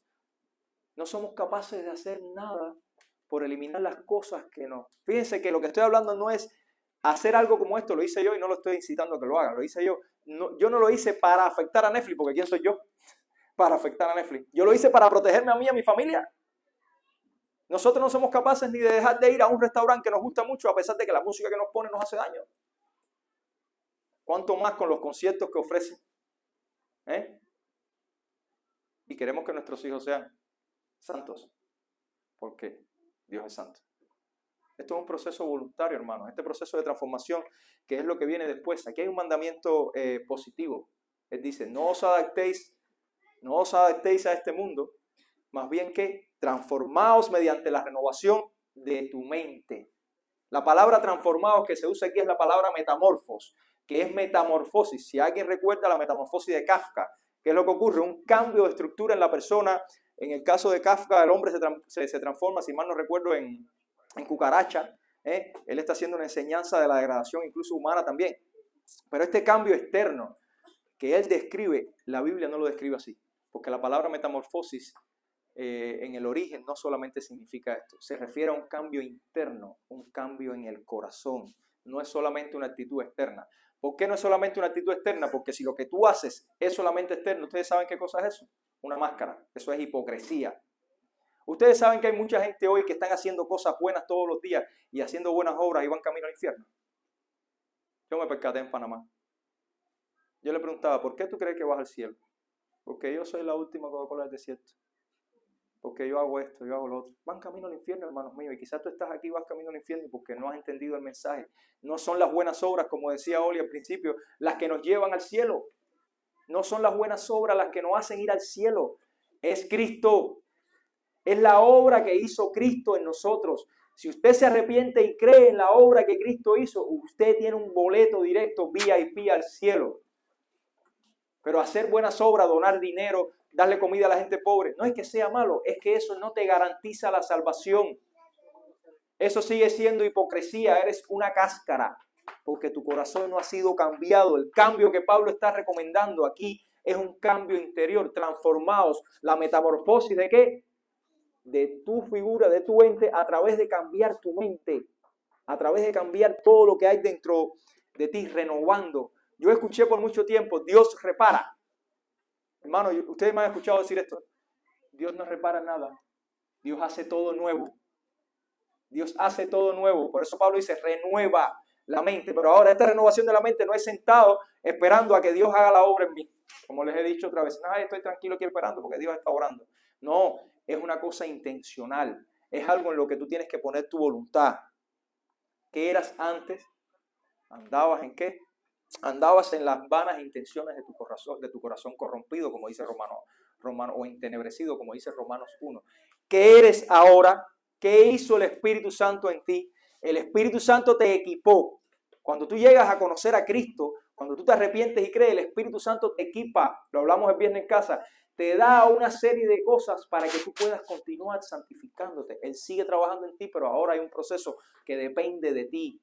No somos capaces de hacer nada por eliminar las cosas que no. Fíjense que lo que estoy hablando no es hacer algo como esto, lo hice yo y no lo estoy incitando a que lo hagan, lo hice yo. Yo no lo hice para afectar a Netflix, porque ¿quién soy yo para afectar a Netflix? Yo lo hice para protegerme a mí y a mi familia. Nosotros no somos capaces ni de dejar de ir a un restaurante que nos gusta mucho, a pesar de que la música que nos pone nos hace daño. ¿Cuánto más con los conciertos que ofrecen? Y queremos que nuestros hijos sean santos, porque Dios es santo. Esto es un proceso voluntario, hermanos. Este proceso de transformación, que es lo que viene después. Aquí hay un mandamiento positivo. Él dice, no os adaptéis a este mundo, más bien que transformaos mediante la renovación de tu mente. La palabra transformaos que se usa aquí es la palabra metamorfos, que es metamorfosis. Si alguien recuerda la metamorfosis de Kafka, ¿qué es lo que ocurre? Un cambio de estructura en la persona. En el caso de Kafka, el hombre se transforma, si mal no recuerdo, en cucaracha. Él está haciendo una enseñanza de la degradación incluso humana también. Pero este cambio externo que él describe, la Biblia no lo describe así. Porque la palabra metamorfosis en el origen no solamente significa esto. Se refiere a un cambio interno, un cambio en el corazón. No es solamente una actitud externa. ¿Por qué no es solamente una actitud externa? Porque si lo que tú haces es solamente externo, ¿ustedes saben qué cosa es eso? Una máscara. Eso es hipocresía. Ustedes saben que hay mucha gente hoy que están haciendo cosas buenas todos los días y haciendo buenas obras y van camino al infierno. Yo me percaté en Panamá. Yo le preguntaba, ¿por qué tú crees que vas al cielo? Porque yo soy la última Coca-Cola del desierto. Porque yo hago esto, yo hago lo otro. Van camino al infierno, hermanos míos. Y quizás tú estás aquí y vas camino al infierno porque no has entendido el mensaje. No son las buenas obras, como decía Oli al principio, las que nos llevan al cielo. No son las buenas obras las que nos hacen ir al cielo. Es Cristo. Es la obra que hizo Cristo en nosotros. Si usted se arrepiente y cree en la obra que Cristo hizo, usted tiene un boleto directo VIP al cielo. Pero hacer buenas obras, donar dinero, darle comida a la gente pobre, no es que sea malo, es que eso no te garantiza la salvación. Eso sigue siendo hipocresía, eres una cáscara, porque tu corazón no ha sido cambiado. El cambio que Pablo está recomendando aquí es un cambio interior, transformados. La metamorfosis ¿de qué? De tu figura, de tu ente, a través de cambiar tu mente, a través de cambiar todo lo que hay dentro de ti, renovando. Yo escuché por mucho tiempo, Dios repara. Hermano, ustedes me han escuchado decir esto. Dios no repara nada. Dios hace todo nuevo. Dios hace todo nuevo. Por eso Pablo dice, renueva la mente. Pero ahora esta renovación de la mente no es sentado esperando a que Dios haga la obra en mí. Como les he dicho otra vez, no, estoy tranquilo aquí esperando porque Dios está orando. No, es una cosa intencional. Es algo en lo que tú tienes que poner tu voluntad. ¿Qué eras antes? ¿Andabas en qué? Andabas en las vanas intenciones de tu corazón corrompido, como dice Romano, o entenebrecido, como dice Romanos 1. ¿Qué eres ahora? ¿Qué hizo el Espíritu Santo en ti? El Espíritu Santo te equipó. Cuando tú llegas a conocer a Cristo, cuando tú te arrepientes y crees, el Espíritu Santo te equipa. Lo hablamos el viernes en casa. Te da una serie de cosas para que tú puedas continuar santificándote. Él sigue trabajando en ti, pero ahora hay un proceso que depende de ti.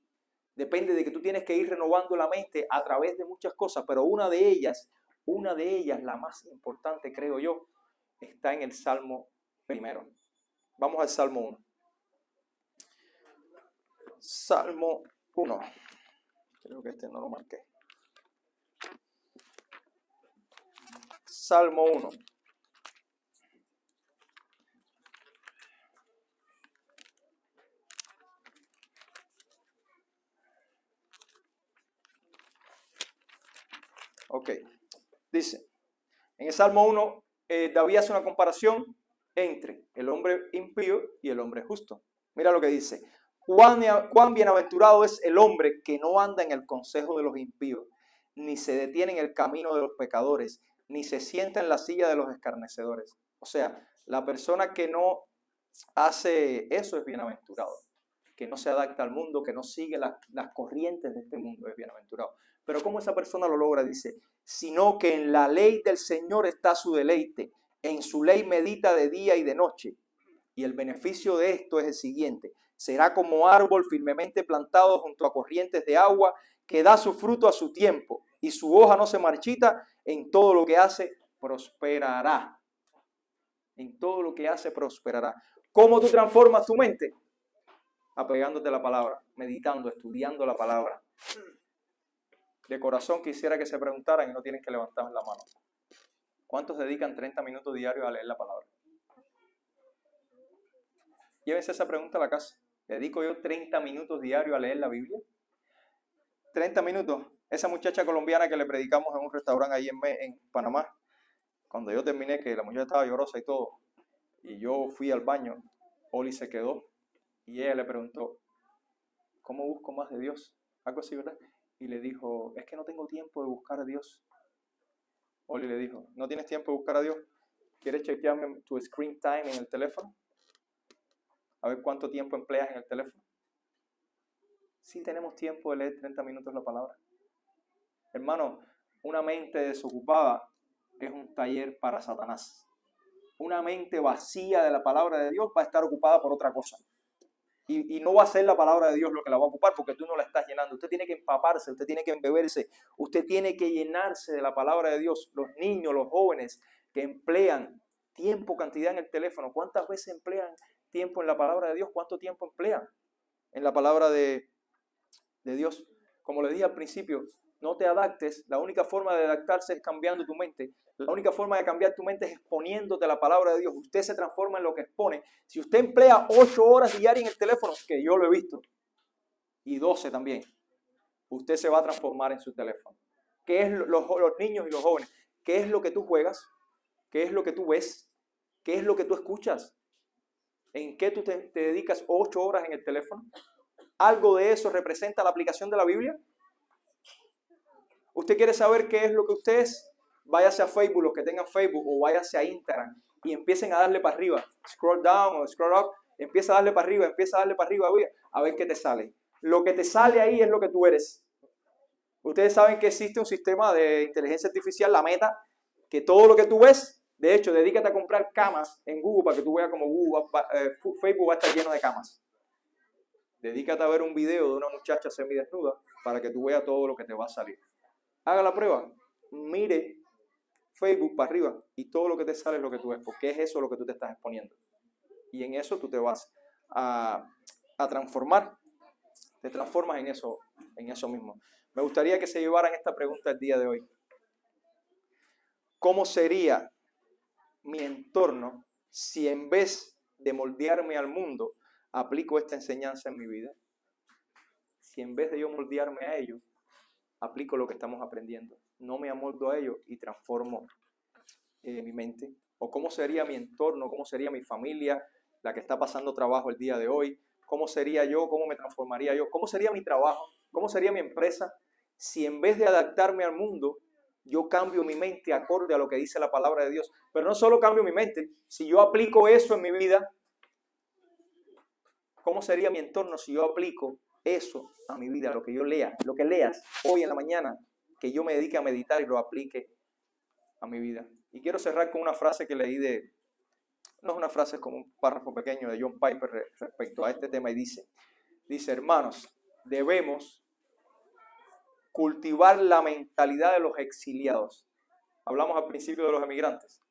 Depende de que tú tienes que ir renovando la mente a través de muchas cosas, pero una de ellas, la más importante, creo yo, está en el Salmo primero. Vamos al Salmo 1. Salmo 1. Creo que este no lo marqué. Salmo 1. Ok, dice, en el Salmo 1, David hace una comparación entre el hombre impío y el hombre justo. Mira lo que dice, cuán bienaventurado es el hombre que no anda en el consejo de los impíos, ni se detiene en el camino de los pecadores, ni se sienta en la silla de los escarnecedores. O sea, la persona que no hace eso es bienaventurado, que no se adapta al mundo, que no sigue las corrientes de este mundo es bienaventurado. Pero ¿cómo esa persona lo logra? Dice, sino que en la ley del Señor está su deleite, en su ley medita de día y de noche. Y el beneficio de esto es el siguiente, será como árbol firmemente plantado junto a corrientes de agua, que da su fruto a su tiempo, y su hoja no se marchita, en todo lo que hace prosperará. En todo lo que hace prosperará. ¿Cómo tú transformas tu mente? Apegándote a la palabra, meditando, estudiando la palabra. De corazón quisiera que se preguntaran y no tienen que levantar la mano. ¿Cuántos dedican 30 minutos diarios a leer la palabra? Llévense esa pregunta a la casa. ¿Dedico yo 30 minutos diarios a leer la Biblia? 30 minutos. Esa muchacha colombiana que le predicamos en un restaurante ahí en Panamá, cuando yo terminé, que la muchacha estaba llorosa y todo, y yo fui al baño, Oli se quedó y ella le preguntó, ¿cómo busco más de Dios? Algo así, ¿verdad? Y le dijo, es que no tengo tiempo de buscar a Dios. Oli le dijo, ¿no tienes tiempo de buscar a Dios? ¿Quieres chequearme tu screen time en el teléfono? A ver cuánto tiempo empleas en el teléfono. Sí tenemos tiempo de leer 30 minutos la palabra. Hermano, una mente desocupada es un taller para Satanás. Una mente vacía de la palabra de Dios va a estar ocupada por otra cosa. Y no va a ser la palabra de Dios lo que la va a ocupar porque tú no la estás llenando. Usted tiene que empaparse, usted tiene que embeberse, usted tiene que llenarse de la palabra de Dios. Los niños, los jóvenes que emplean tiempo, cantidad en el teléfono, ¿cuántas veces emplean tiempo en la palabra de Dios? ¿Cuánto tiempo emplean en la palabra de Dios? Como le dije al principio, no te adaptes. La única forma de adaptarse es cambiando tu mente. La única forma de cambiar tu mente es exponiéndote a la palabra de Dios. Usted se transforma en lo que expone. Si usted emplea 8 horas diarias en el teléfono, que yo lo he visto, y 12 también, usted se va a transformar en su teléfono. ¿Qué es los niños y los jóvenes? ¿Qué es lo que tú juegas? ¿Qué es lo que tú ves? ¿Qué es lo que tú escuchas? ¿En qué tú te dedicas 8 horas en el teléfono? ¿Algo de eso representa la aplicación de la Biblia? ¿Usted quiere saber qué es lo que usted es? Váyase a Facebook, los que tengan Facebook, o váyase a Instagram y empiecen a darle para arriba. Scroll down o scroll up, empieza a darle para arriba, a ver qué te sale. Lo que te sale ahí es lo que tú eres. Ustedes saben que existe un sistema de inteligencia artificial, la Meta, que todo lo que tú ves, de hecho, dedícate a comprar camas en Google para que tú veas como Facebook va a estar lleno de camas. Dedícate a ver un video de una muchacha semidesnuda para que tú veas todo lo que te va a salir. Haga la prueba, mire Facebook para arriba y todo lo que te sale es lo que tú ves, porque es eso lo que tú te estás exponiendo. Y en eso tú te vas a transformar, te transformas en eso mismo. Me gustaría que se llevaran esta pregunta el día de hoy. ¿Cómo sería mi entorno si en vez de moldearme al mundo, aplico esta enseñanza en mi vida? Si en vez de yo moldearme a ellos, aplico lo que estamos aprendiendo. No me amoldo a ellos y transformo mi mente. O cómo sería mi entorno, cómo sería mi familia, la que está pasando trabajo el día de hoy. Cómo sería yo, cómo me transformaría yo, cómo sería mi trabajo, cómo sería mi empresa. Si en vez de adaptarme al mundo, yo cambio mi mente acorde a lo que dice la palabra de Dios. Pero no solo cambio mi mente, si yo aplico eso en mi vida, ¿cómo sería mi entorno si yo aplico eso a mi vida? Lo que yo lea, lo que leas hoy en la mañana, que yo me dedique a meditar y lo aplique a mi vida. Y quiero cerrar con una frase que leí no es una frase, es como un párrafo pequeño de John Piper respecto a este tema y dice, hermanos, debemos cultivar la mentalidad de los exiliados. Hablamos al principio de los emigrantes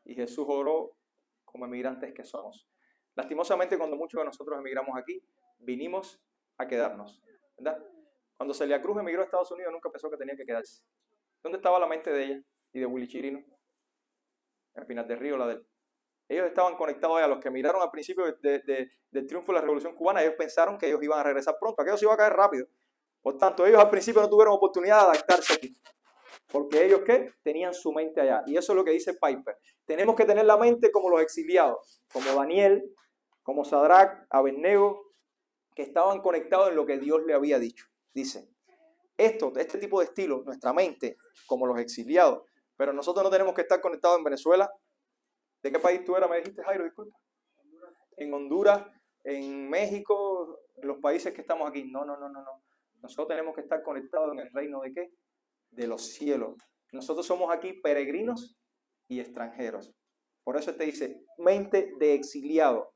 y Jesús oró como emigrantes que somos. Lastimosamente, cuando muchos de nosotros emigramos aquí, vinimos a quedarnos, ¿verdad? Cuando Celia Cruz emigró a Estados Unidos, nunca pensó que tenía que quedarse. ¿Dónde estaba la mente de ella y de Willy Chirino? En Pinar del Río, la de él. Ellos estaban conectados a los que emigraron al principio del triunfo de la Revolución Cubana. Ellos pensaron que ellos iban a regresar pronto, aquello se iba a caer rápido. Por tanto, ellos al principio no tuvieron oportunidad de adaptarse aquí. Porque ellos, ¿qué? Tenían su mente allá. Y eso es lo que dice Piper. Tenemos que tener la mente como los exiliados, como Daniel, como Sadrach, Abednego, que estaban conectados en lo que Dios le había dicho. Dice, este tipo de estilo, nuestra mente, como los exiliados, pero nosotros no tenemos que estar conectados en Venezuela. ¿De qué país tú eras? Me dijiste, Jairo, disculpa. En Honduras, en México, en los países que estamos aquí. No. Nosotros tenemos que estar conectados en el reino de ¿qué? De los cielos. Nosotros somos aquí peregrinos y extranjeros. Por eso te dice, mente de exiliado.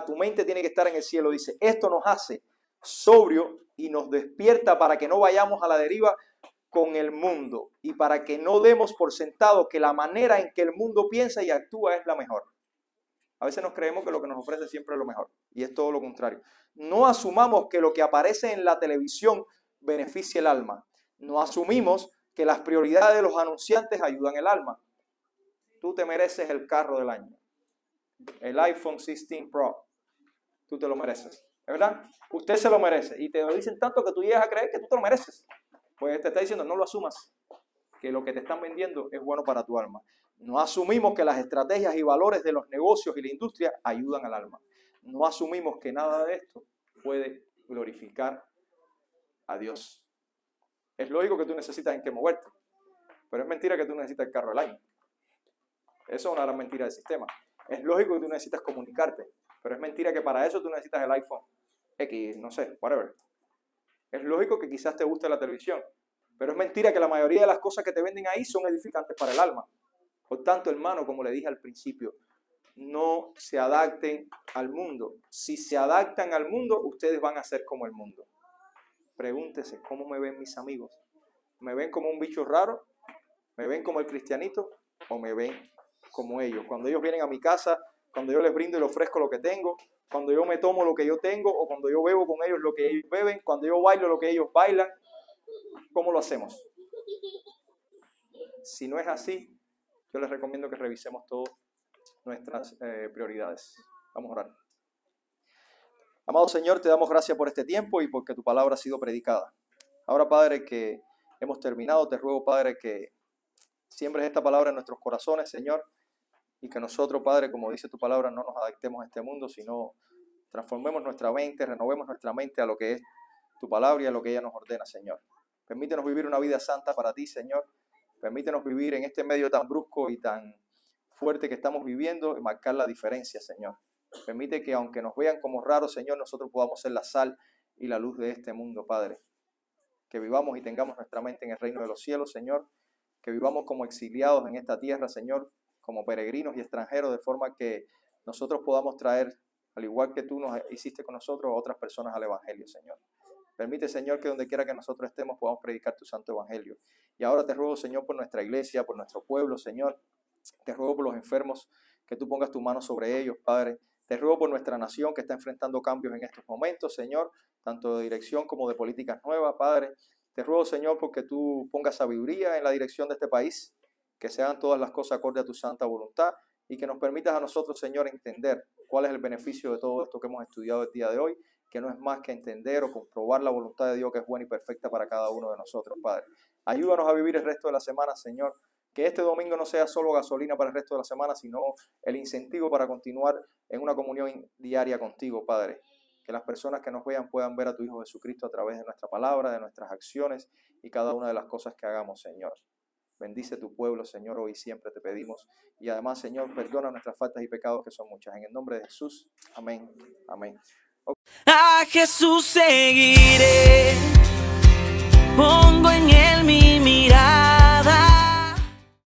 Tu mente tiene que estar en el cielo. Dice, esto nos hace sobrio y nos despierta para que no vayamos a la deriva con el mundo y para que no demos por sentado que la manera en que el mundo piensa y actúa es la mejor. A veces nos creemos que lo que nos ofrece siempre es lo mejor y es todo lo contrario. No asumamos que lo que aparece en la televisión beneficia el alma. No asumimos que las prioridades de los anunciantes ayudan el alma. Tú te mereces el carro del año, el iPhone 16 Pro. Tú te lo mereces, ¿verdad? Usted se lo merece y te lo dicen tanto que tú llegas a creer que tú te lo mereces. Pues te está diciendo, no lo asumas, que lo que te están vendiendo es bueno para tu alma. No asumimos que las estrategias y valores de los negocios y la industria ayudan al alma. No asumimos que nada de esto puede glorificar a Dios. Es lógico que tú necesitas en qué moverte, pero es mentira que tú necesitas el carro del año. Eso es una gran mentira del sistema. Es lógico que tú necesitas comunicarte, pero es mentira que para eso tú necesitas el iPhone X, no sé, whatever. Es lógico que quizás te guste la televisión, pero es mentira que la mayoría de las cosas que te venden ahí son edificantes para el alma. Por tanto, hermano, como le dije al principio, no se adapten al mundo. Si se adaptan al mundo, ustedes van a ser como el mundo. Pregúntese, ¿cómo me ven mis amigos? ¿Me ven como un bicho raro? ¿Me ven como el cristianito? ¿O me ven como ellos? Cuando ellos vienen a mi casa, cuando yo les brindo y les ofrezco lo que tengo, cuando yo me tomo lo que yo tengo, o cuando yo bebo con ellos lo que ellos beben, cuando yo bailo lo que ellos bailan, ¿cómo lo hacemos? Si no es así, yo les recomiendo que revisemos todas nuestras prioridades. Vamos a orar. Amado Señor, te damos gracias por este tiempo y porque tu palabra ha sido predicada. Ahora, Padre, que hemos terminado, te ruego, Padre, que siembres esta palabra en nuestros corazones, Señor, y que nosotros, Padre, como dice tu palabra, no nos adaptemos a este mundo, sino transformemos nuestra mente, renovemos nuestra mente a lo que es tu palabra y a lo que ella nos ordena, Señor. Permítenos vivir una vida santa para ti, Señor. Permítenos vivir en este medio tan brusco y tan fuerte que estamos viviendo y marcar la diferencia, Señor. Permite que aunque nos vean como raros, Señor, nosotros podamos ser la sal y la luz de este mundo, Padre. Que vivamos y tengamos nuestra mente en el reino de los cielos, Señor. Que vivamos como exiliados en esta tierra, Señor, como peregrinos y extranjeros, de forma que nosotros podamos traer, al igual que tú nos hiciste con nosotros, a otras personas al Evangelio, Señor. Permite, Señor, que donde quiera que nosotros estemos podamos predicar tu santo Evangelio. Y ahora te ruego, Señor, por nuestra iglesia, por nuestro pueblo, Señor. Te ruego por los enfermos, que tú pongas tu mano sobre ellos, Padre. Te ruego por nuestra nación que está enfrentando cambios en estos momentos, Señor, tanto de dirección como de políticas nuevas, Padre. Te ruego, Señor, porque tú pongas sabiduría en la dirección de este país, que se hagan todas las cosas acorde a tu santa voluntad y que nos permitas a nosotros, Señor, entender cuál es el beneficio de todo esto que hemos estudiado el día de hoy, que no es más que entender o comprobar la voluntad de Dios que es buena y perfecta para cada uno de nosotros, Padre. Ayúdanos a vivir el resto de la semana, Señor. Que este domingo no sea solo gasolina para el resto de la semana, sino el incentivo para continuar en una comunión diaria contigo, Padre. Que las personas que nos vean puedan ver a tu Hijo Jesucristo a través de nuestra palabra, de nuestras acciones y cada una de las cosas que hagamos, Señor. Bendice tu pueblo, Señor, hoy y siempre te pedimos. Y además, Señor, perdona nuestras faltas y pecados que son muchas. En el nombre de Jesús. Amén. Amén. A Jesús seguiré.